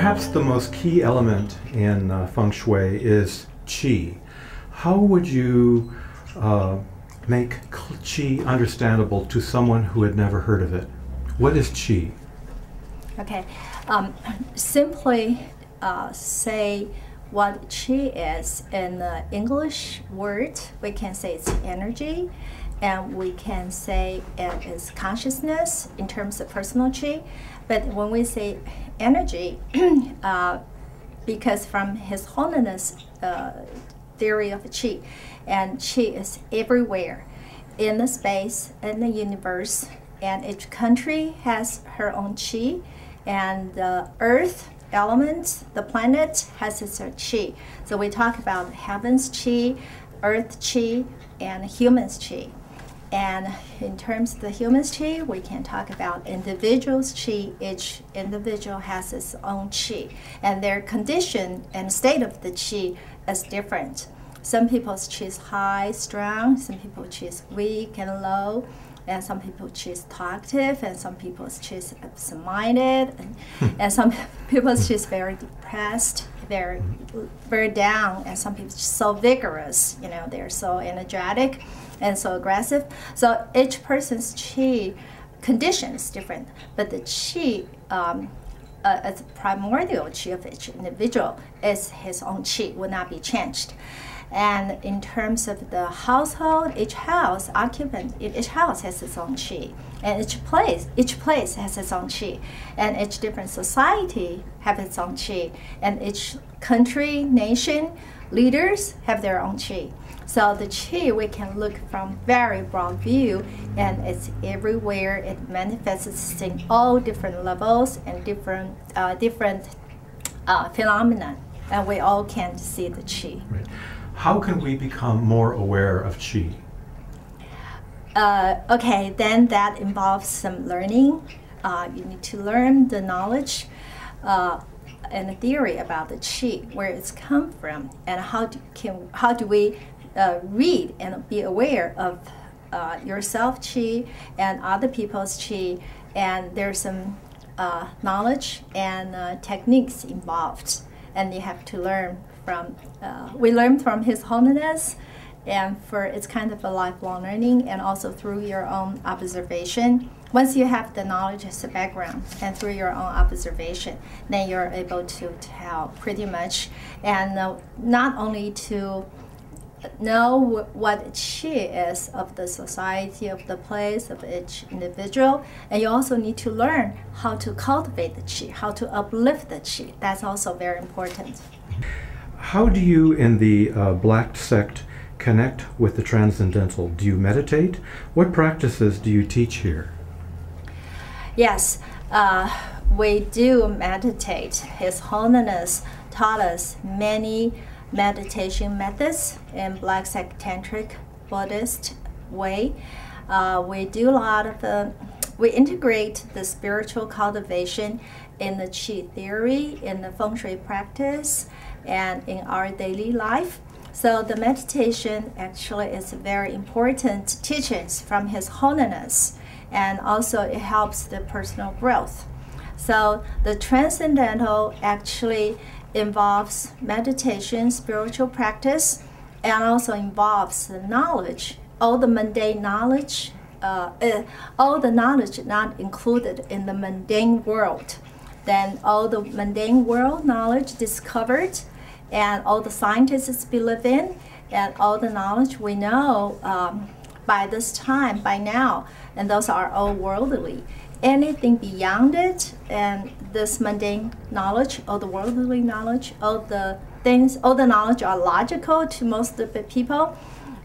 Perhaps the most key element in Feng Shui is qi. How would you make qi understandable to someone who had never heard of it? What is qi? Okay, simply say what qi is in the English word. We can say it's energy, and we can say it is consciousness in terms of personal qi. But when we say energy, because from His Holiness theory of qi, and qi is everywhere in the space, in the universe, and each country has her own qi, and the earth element, the planet has its own qi. So we talk about heaven's qi, earth qi, and human's qi. And in terms of the human's qi, we can talk about individual's qi. Each individual has its own qi, and their condition and state of the qi is different. Some people's qi is high, strong, some people's qi is weak and low, and some people's qi is talkative, and some people's qi is absent-minded, and some people's qi is very depressed, very down, and some people are so vigorous, they're so energetic and so aggressive. So each person's qi condition is different, but the qi, as primordial qi of each individual, is his own qi, will not be changed. And in terms of the household, each house occupant, each house has its own qi, and each place has its own qi, and each different society have its own qi, and each country, nation, leaders have their own qi. So the qi, we can look from very broad view, and it's everywhere. It manifests in all different levels and different phenomena, and we all can see the qi. Right. How can we become more aware of qi? Okay, then that involves some learning. You need to learn the knowledge and the theory about the qi, where it's come from, and how do we read and be aware of yourself qi and other people's qi, and there's some knowledge and techniques involved, and you have to learn from. We learn from His Holiness, and it's kind of a lifelong learning, and also through your own observation. Once you have the knowledge as a background and through your own observation, then you're able to tell pretty much, and not only to know what qi is of the society, of the place, of each individual, and you also need to learn how to cultivate the qi, how to uplift the qi. That's also very important. How do you in the Black Sect connect with the transcendental? Do you meditate? What practices do you teach here? Yes, we do meditate. His Holiness taught us many meditation methods in Black Sect Tantric Buddhist way. We do a lot of we integrate the spiritual cultivation in the qi theory, in the Feng Shui practice, and in our daily life. So the meditation actually is very important teachings from His Holiness, and also it helps the personal growth. So the transcendental actually involves meditation, spiritual practice, and also involves the knowledge, all the mundane knowledge, all the knowledge not included in the mundane world. Then all the mundane world knowledge discovered, and all the scientists believe in, and all the knowledge we know by this time, by now, and those are all worldly. Anything beyond it, and this mundane knowledge, all the worldly knowledge, all the things, all the knowledge are logical to most of the people.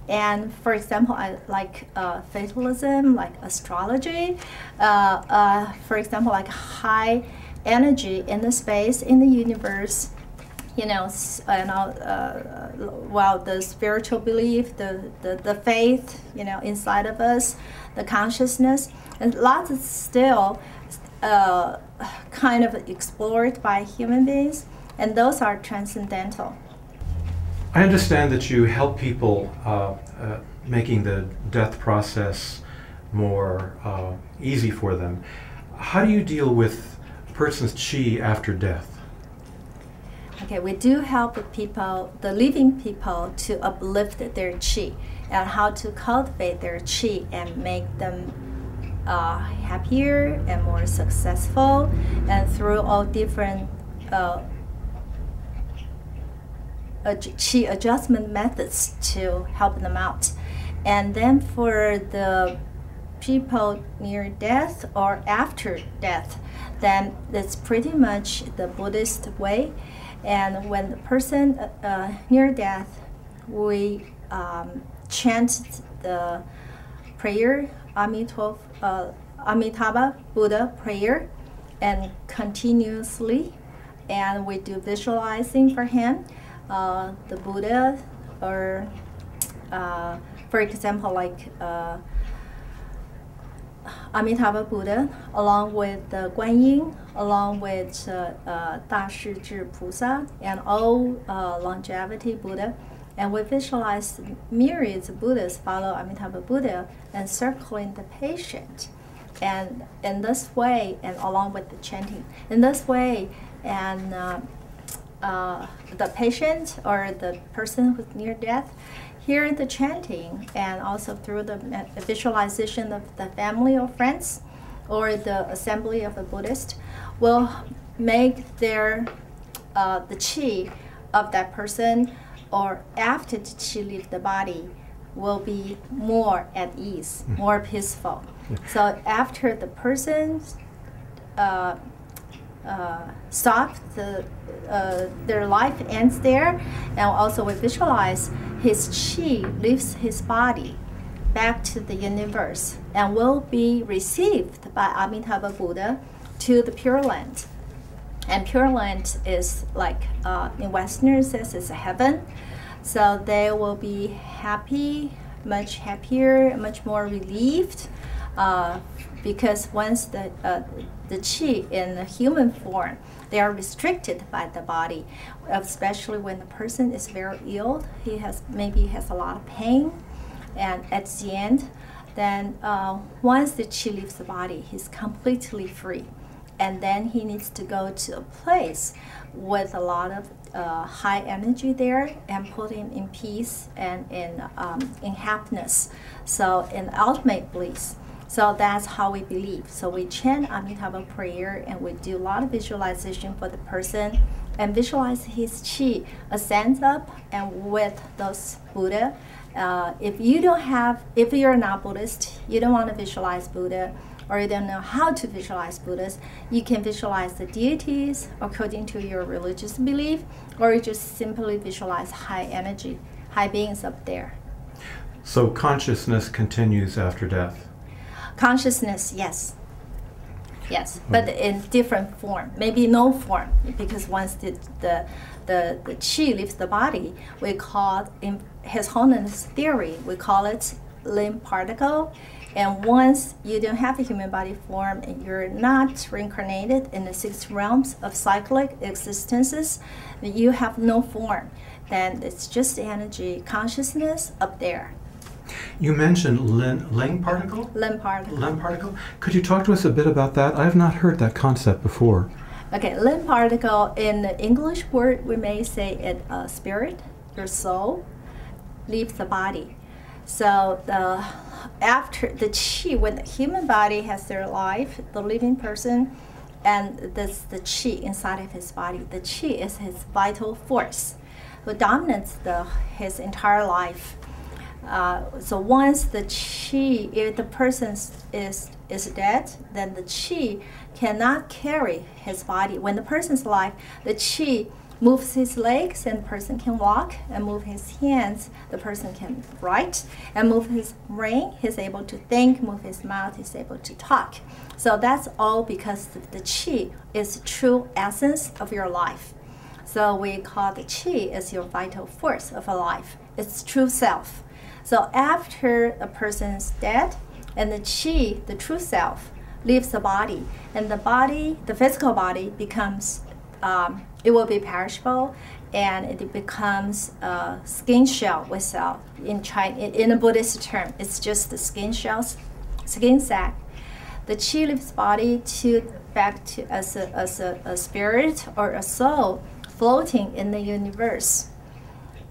And for example, I like fatalism, like astrology, for example, like high energy in the space, in the universe, well, the spiritual belief, the faith, inside of us, the consciousness, and lots is still kind of explored by human beings, and those are transcendental. I understand that you help people making the death process more easy for them. How do you deal with a person's qi after death? Okay, we do help the people, the living people, to uplift their qi and how to cultivate their qi and make them happier and more successful, and through all different qi adjustment methods to help them out. And then for the people near death or after death, then it's pretty much the Buddhist way. And when the person near death, we chant the prayer, Amitabha Buddha prayer, and continuously, and we do visualizing for him, the Buddha, or for example, like Amitabha Buddha, along with the Guan Yin, along with Da Shi Zhi Pusa, and all longevity Buddha. And we visualize myriads of Buddhas follow Amitabha Buddha and circling the patient. And in this way, and along with the chanting, in this way, and the patient or the person who's near death hear the chanting, and also through the visualization of the family or friends or the assembly of a Buddhist, will make their the qi of that person, or after the qi leaves the body, will be more at ease, more peaceful. So after the person stop their life ends there, and also we visualize his qi leaves his body back to the universe and will be received by Amitabha Buddha to the Pure Land. And Pure Land is like in Westerners says it's a heaven. So they will be happy, much happier, much more relieved, because once the qi in the human form, they are restricted by the body, especially when the person is very ill. He maybe has a lot of pain, and at the end, then once the qi leaves the body, he's completely free, and then he needs to go to a place with a lot of high energy there, and put him in peace and in happiness. So in ultimate bliss. So that's how we believe. So we chant Amitabha prayer, and we do a lot of visualization for the person, and visualize his qi ascends up, and with those Buddha. If you're not Buddhist, you don't want to visualize Buddha, or you don't know how to visualize Buddhas, you can visualize the deities according to your religious belief, or you just simply visualize high energy, high beings up there. So consciousness continues after death? Consciousness, yes. Yes, but in different form, maybe no form, because once the qi leaves the body, we call, in His Holiness theory, we call it limb particle. And once you don't have a human body form and you're not reincarnated in the 6 realms of cyclic existences, you have no form, then it's just energy, consciousness up there. You mentioned limb particle? Limb particle. Limb particle. Could you talk to us a bit about that? I have not heard that concept before. Okay, limb particle, in the English word, we may say it spirit, your soul, leaves the body. So after the qi, when the human body has their life, the living person, and the qi inside of his body, the qi is his vital force, who dominates his entire life. So once the qi, if the person is dead, then the qi cannot carry his body. When the person's alive, the qi moves his legs, and the person can walk, and move his hands, the person can write, and move his brain, he's able to think, move his mouth, he's able to talk. So that's all because the qi is the true essence of your life. So we call the qi as your vital force of a life. It's true self. So after a person is dead, and the qi, the true self, leaves the body, and the body, the physical body, becomes, it will be perishable, and it becomes a skin shell without, in a Buddhist term, it's just the skin shells, skin sac. The qi leaves body back to as a spirit or a soul floating in the universe.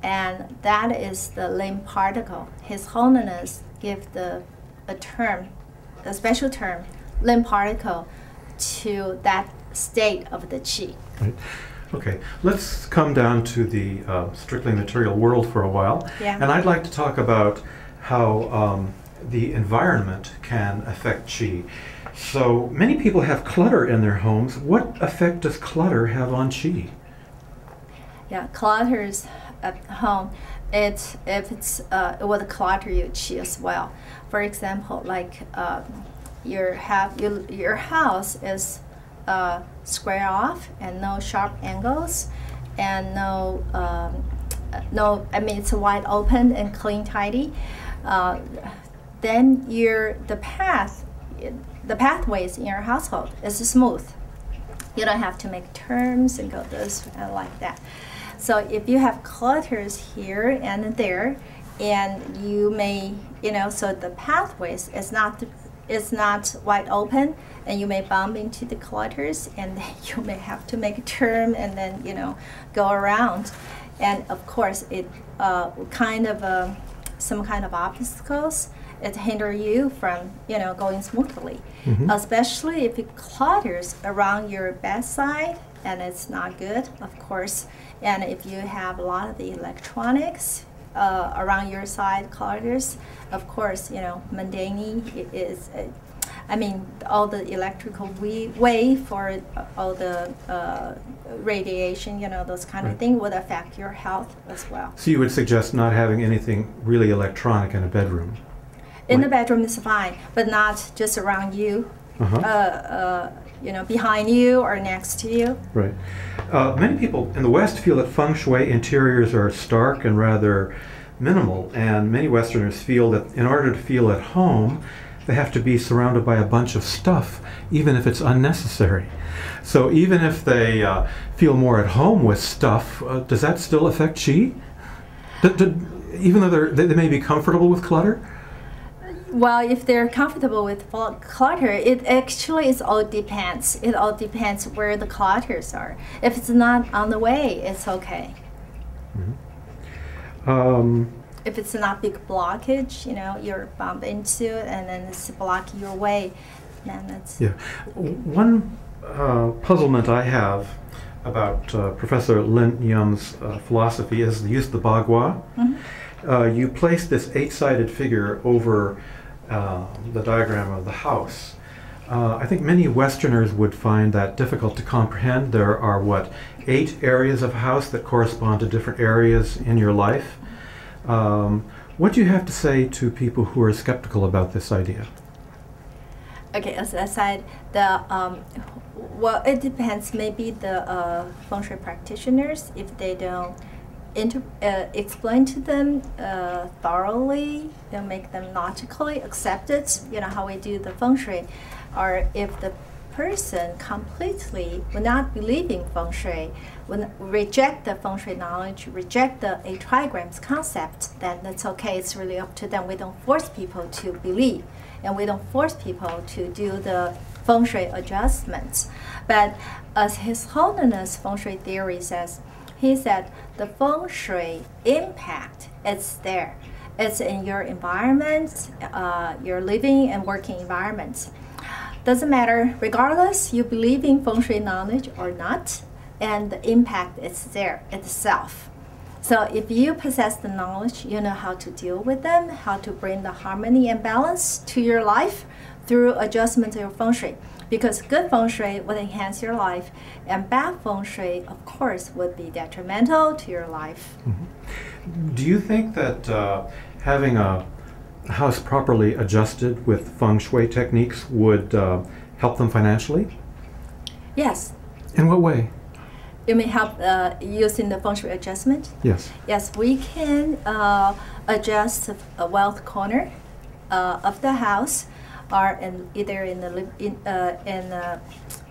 And that is the limb particle. His Holiness give a special term, limb particle, to that state of the qi. Right. Okay, let's come down to the strictly material world for a while. Yeah. And I'd like to talk about how the environment can affect qi. So many people have clutter in their homes. What effect does clutter have on qi? Yeah, clutters at home, it would clutter your qi as well. For example, like your house is square off and no sharp angles, and it's wide open and clean, tidy. Then the pathways in your household is smooth. You don't have to make turns and go this and like that. So if you have clutters here and there, and you may, so the pathways is not wide open, and you may bump into the clutters, and then you may have to make a turn and then go around, and of course it some kind of obstacles. It hinder you from going smoothly, especially if it clutters around your bedside, and it's not good, of course. And if you have a lot of the electronics around your side clutters, of course, mundane is, all the electrical wave for all the radiation, those kind of things would affect your health as well. So you would suggest not having anything really electronic in a bedroom? In the bedroom is fine, but not just around you, behind you or next to you. Right. Many people in the West feel that Feng Shui interiors are stark and rather minimal, and many Westerners feel that in order to feel at home, they have to be surrounded by a bunch of stuff, even if it's unnecessary. So even if they feel more at home with stuff, does that still affect qi? Even though they may be comfortable with clutter? Well, if they're comfortable with clutter, it actually all depends. It all depends where the clutters are. If it's not on the way, it's okay. If it's not big blockage, you're bump into it and then it's blocking your way, then that's... Yeah. One puzzlement I have about Professor Lin Yum's philosophy is the use of the bagua. You place this 8-sided figure over the diagram of the house. I think many Westerners would find that difficult to comprehend. There are, 8 areas of a house that correspond to different areas in your life. What do you have to say to people who are skeptical about this idea? Okay, as I said, it depends. Maybe the Feng Shui practitioners, if they don't explain to them thoroughly, make them logically accept it, how we do the Feng Shui, or if the person completely will not believe in Feng Shui, will reject the Feng Shui knowledge, reject the 8 trigrams concept, then that's okay. It's really up to them. We don't force people to believe, and we don't force people to do the Feng Shui adjustments. But as His Holiness Feng Shui theory says, he said the Feng Shui impact is there. It's in your environment, your living and working environments. Doesn't matter, regardless you believe in Feng Shui knowledge or not, and the impact is there itself. So if you possess the knowledge, you know how to deal with them, how to bring the harmony and balance to your life through adjustment of your Feng Shui. Because good Feng Shui would enhance your life, and bad Feng Shui, of course, would be detrimental to your life. Do you think that having a house properly adjusted with Feng Shui techniques would help them financially? Yes. In what way? You may help using the Feng Shui adjustment? Yes. Yes, we can adjust a wealth corner of the house, or either in the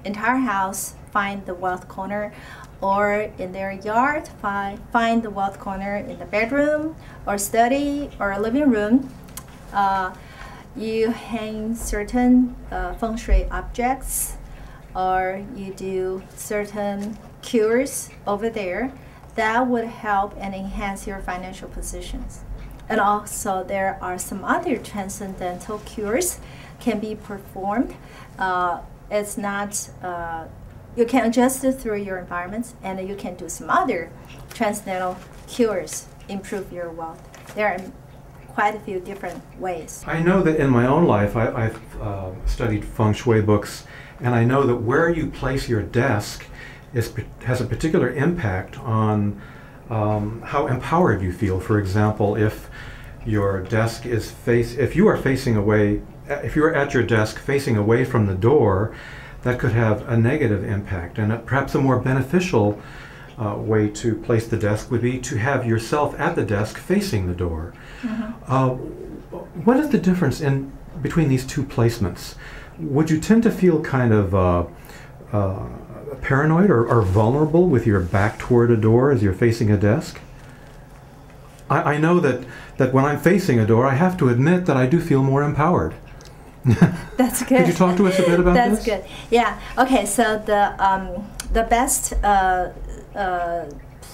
entire house, find the wealth corner, or in their yard, find the wealth corner in the bedroom, or study, or living room. You hang certain Feng Shui objects, or you do certain cures over there, that would help and enhance your financial positions. And also there are some other transcendental cures can be performed. It's not, you can adjust it through your environments, and you can do some other transcendental cures, improve your wealth. There are quite a few different ways. I know that in my own life, I've studied Feng Shui books, and I know that where you place your desk has a particular impact on how empowered you feel. For example, if your desk is if you are facing away, if you are at your desk facing away from the door, that could have a negative impact. And perhaps a more beneficial way to place the desk would be to have yourself at the desk facing the door. What is the difference between these two placements? Would you tend to feel kind of paranoid or vulnerable with your back toward a door as you're facing a desk? I know that when I'm facing a door, I have to admit that I do feel more empowered. That's good. Could you talk to us a bit about this? That's good. Yeah. Okay. So the best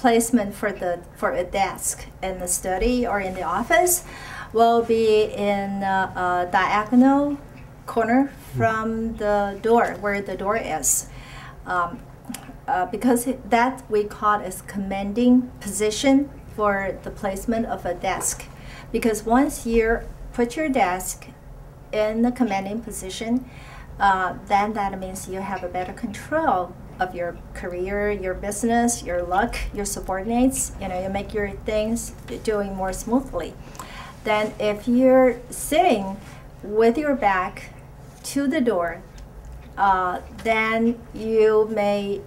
placement for a desk in the study or in the office will be in a diagonal corner from the door, where the door is, because that we call as commanding position for the placement of a desk. Because once you put your desk in the commanding position, then that means you have a better control of your career, your business, your luck, your subordinates. You know, you make your things doing more smoothly. Then if you're sitting with your back to the door, then you may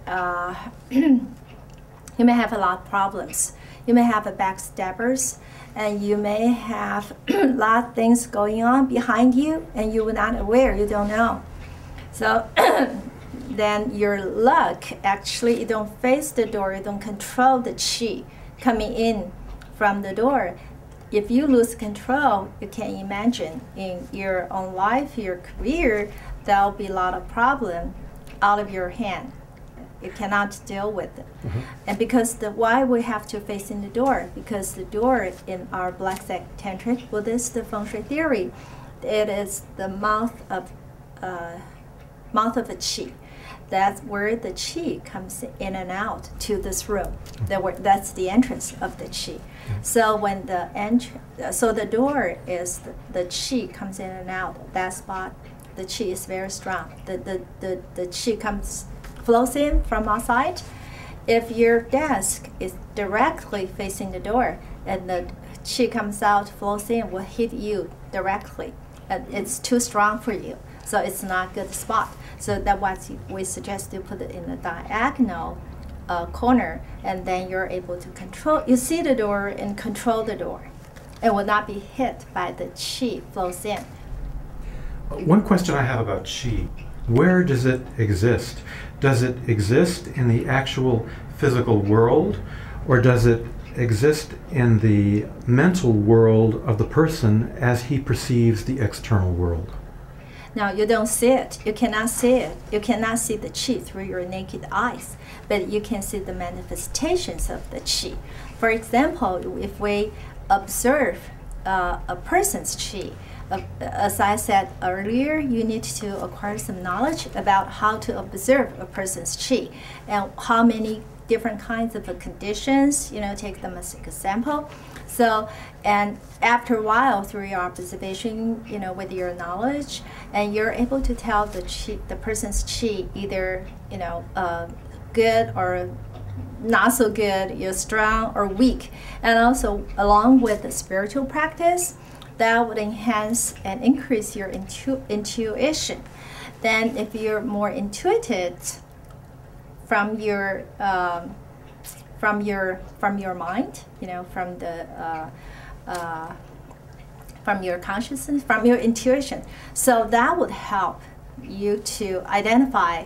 you may have a lot of problems. You may have a backstabbers, and you may have a lot of things going on behind you, and you were not aware, you don't know. So then your luck, actually, you don't face the door, you don't control the qi coming in from the door. If you lose control, you can imagine in your own life, your career, there'll be a lot of problem out of your hand. You cannot deal with it. And because why we have to face in the door? Because the door in our Black Sect Tantric Buddhist Feng Shui theory, it is the mouth of a qi. That's where the qi comes in and out to this room. That's the entrance of the qi. So when the door is the qi comes in and out. That spot, the qi is very strong. The qi flows in from outside. If your desk is directly facing the door and the qi comes out, flows in, will hit you directly. And it's too strong for you. So it's not a good spot. So that's why we suggest you put it in the diagonal corner, and then you're able to control. You see the door and control the door. It will not be hit by the qi flows in. One question I have about qi: where does it exist? Does it exist in the actual physical world, or does it exist in the mental world of the person as he perceives the external world? Now, you don't see it. You cannot see it. You cannot see the qi through your naked eyes, but you can see the manifestations of the qi. For example, if we observe a person's qi, as I said earlier, you need to acquire some knowledge about how to observe a person's qi and how many different kinds of conditions, take them as an example. So, and after a while, through your observation, with your knowledge, and you're able to tell the person's qi, either, good or not so good, you're strong or weak. And also, along with the spiritual practice, that would enhance and increase your intuition. Then if you're more intuitive from your mind, from your consciousness, from your intuition. So that would help you to identify,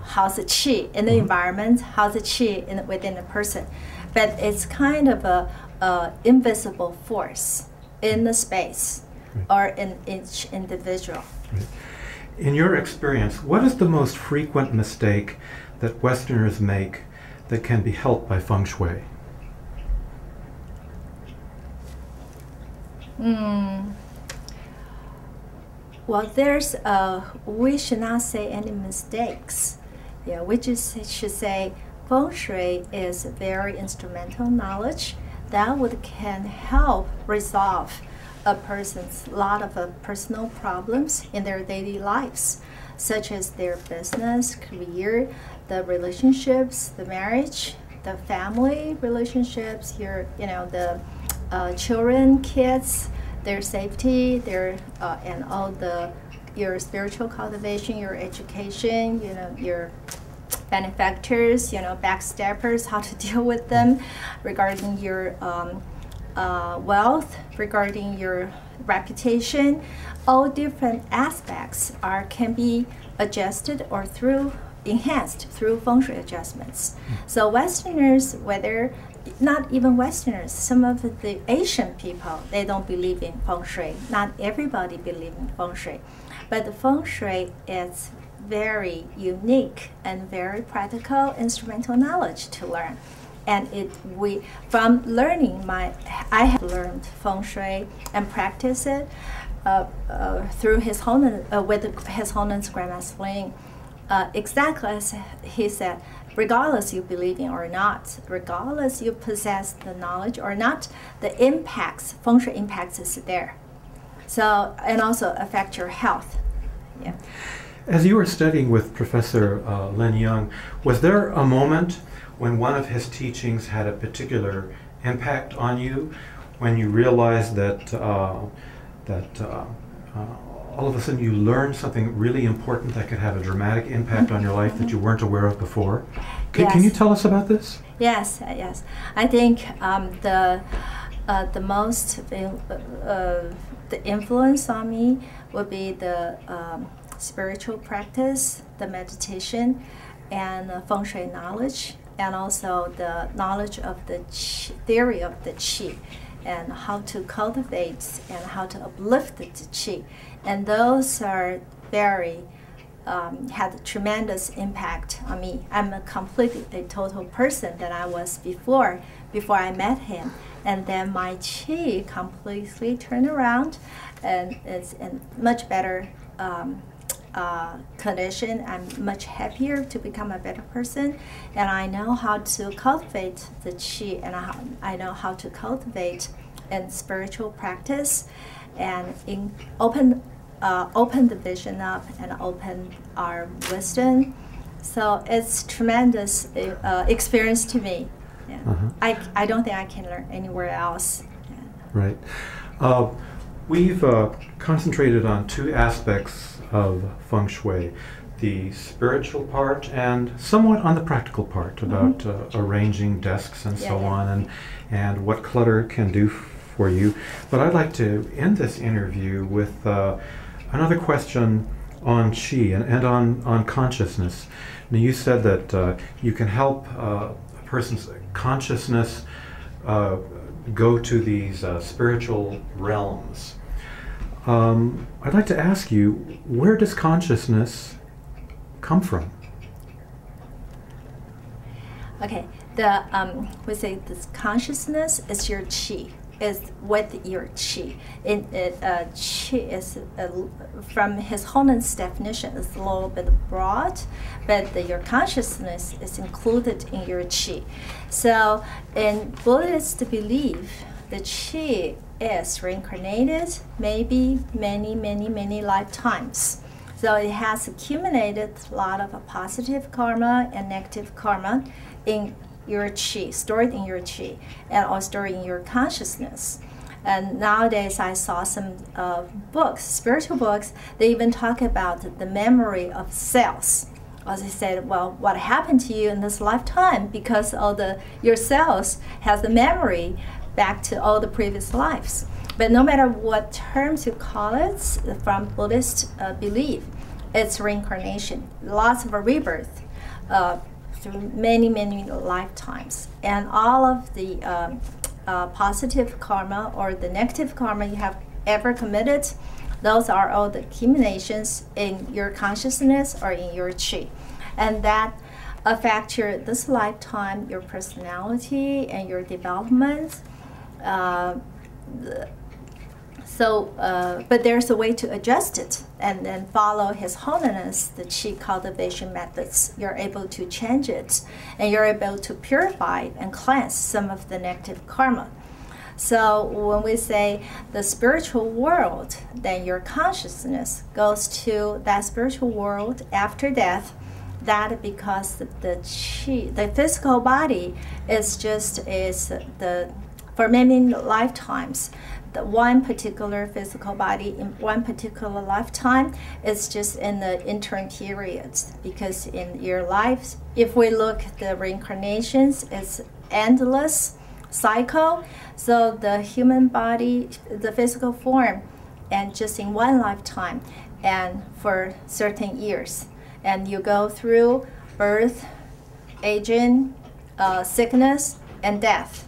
how's the qi in the environment, how's the qi within the person. But it's kind of a invisible force in the space, or in each individual. In your experience, what is the most frequent mistake that Westerners make that can be helped by Feng Shui? Well, we should not say any mistakes. Yeah, we just should say Feng Shui is very instrumental knowledge that can help resolve a person's lot of personal problems in their daily lives, such as their business, career, the relationships, the marriage, the family relationships, the children, kids, their safety, and all your spiritual cultivation, your education, your benefactors, backstabbers, how to deal with them, regarding your wealth, regarding your reputation. All different aspects can be adjusted or enhanced through Feng Shui adjustments. So Westerners, not even Westerners, some of the Asian people, they don't believe in Feng Shui. Not everybody believes in Feng Shui. But the Feng Shui is very unique and very practical instrumental knowledge to learn. And from learning, I have learned Feng Shui and practice it through His Holiness, with His Holiness Grandmaster Ling. Exactly as he said, regardless you believe in or not, regardless you possess the knowledge or not, the impacts, Feng Shui impacts is there. So, and also affect your health. Yeah. As you were studying with Professor Lin Young, was there a moment when one of his teachings had a particular impact on you, when you realized that all of a sudden you learned something really important that could have a dramatic impact on your life that you weren't aware of before? Can you tell us about this? Yes. I think the most the influence on me would be the spiritual practice, the meditation, and the Feng Shui knowledge, and also the knowledge of the theory of the Qi, and how to cultivate and how to uplift the Qi. And those are had a tremendous impact on me. I'm a total person that I was before I met him. And then my Qi completely turned around, and it's in much better condition. I'm much happier to become a better person, and I know how to cultivate the Qi, and I know how to cultivate in spiritual practice, and open the vision up and open our wisdom. So it's tremendous experience to me. Yeah. I don't think I can learn anywhere else. Yeah. Right. We've concentrated on two aspects of Feng Shui, the spiritual part and somewhat on the practical part about arranging desks and so on, and what clutter can do for you. But I'd like to end this interview with another question on Qi and on consciousness. Now, you said that you can help a person's consciousness go to these spiritual realms. I'd like to ask you, where does consciousness come from? Okay, we say this consciousness is your Qi, is with your Qi. Qi is, from His Holiness definition, is a little bit broad, but your consciousness is included in your Qi. So in Buddhist belief, the Qi is reincarnated maybe many lifetimes. So it has accumulated a lot of positive karma and negative karma in your Qi, stored in your Qi, and also stored in your consciousness. And nowadays I saw some books, spiritual books, they even talk about the memory of cells. As I said, well, what happened to you in this lifetime, because all your cells has the memory back to all the previous lives. But no matter what terms you call it, from Buddhist belief, it's reincarnation, lots of rebirth through many lifetimes. And all of the positive karma or the negative karma you have ever committed, those are all the accumulations in your consciousness or in your Qi. And that affect this lifetime, your personality and your development. But there's a way to adjust it and then follow His Holiness, the Qi cultivation methods. You're able to change it, and you're able to purify and cleanse some of the negative karma. So when we say the spiritual world, then your consciousness goes to that spiritual world after death. That because the qi, the physical body for many lifetimes, the one particular physical body in one particular lifetime is just in the interim periods. Because in your life, if we look at the reincarnations, it's endless cycle. So the human body, the physical form, and just in one lifetime, and for certain years. And you go through birth, aging, sickness, and death.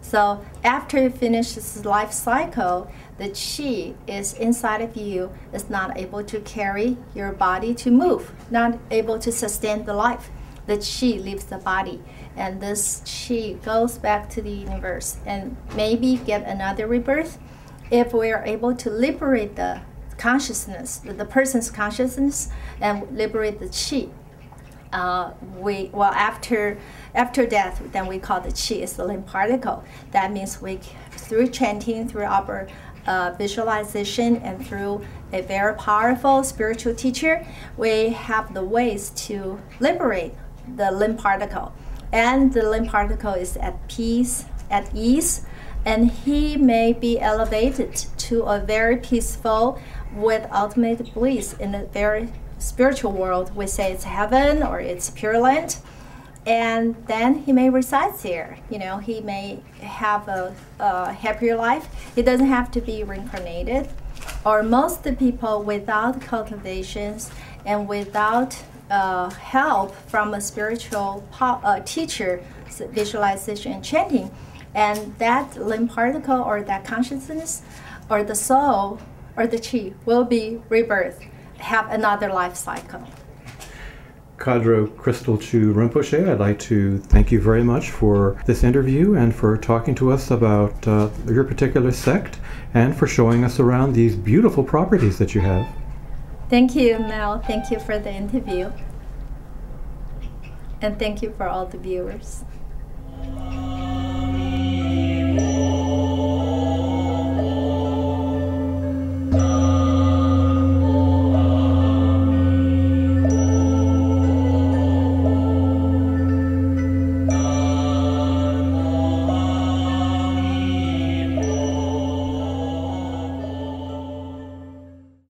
So after you finish this life cycle, the qi is inside of you, is not able to carry your body to move, not able to sustain the life. The qi leaves the body, and this qi goes back to the universe and maybe get another rebirth. If we are able to liberate the consciousness, the person's consciousness, and liberate the qi, after death, then we call the qi is the limb particle. That means through chanting, through our visualization, and through a very powerful spiritual teacher, we have the ways to liberate the limb particle. And the limb particle is at peace, at ease, and he may be elevated to a very peaceful, with ultimate bliss in a very spiritual world. We say it's heaven or it's Pure Land, and then he may reside there. He may have a happier life. He doesn't have to be reincarnated. Or most of the people without cultivations and without help from a spiritual teacher, visualization and chanting, and that limb particle or that consciousness or the soul or the qi will be rebirthed, have another life cycle. Khadro Crystal Chu Rinpoche, I'd like to thank you very much for this interview and for talking to us about your particular sect and for showing us around these beautiful properties that you have. Thank you, Mel. Thank you for the interview. And thank you for all the viewers.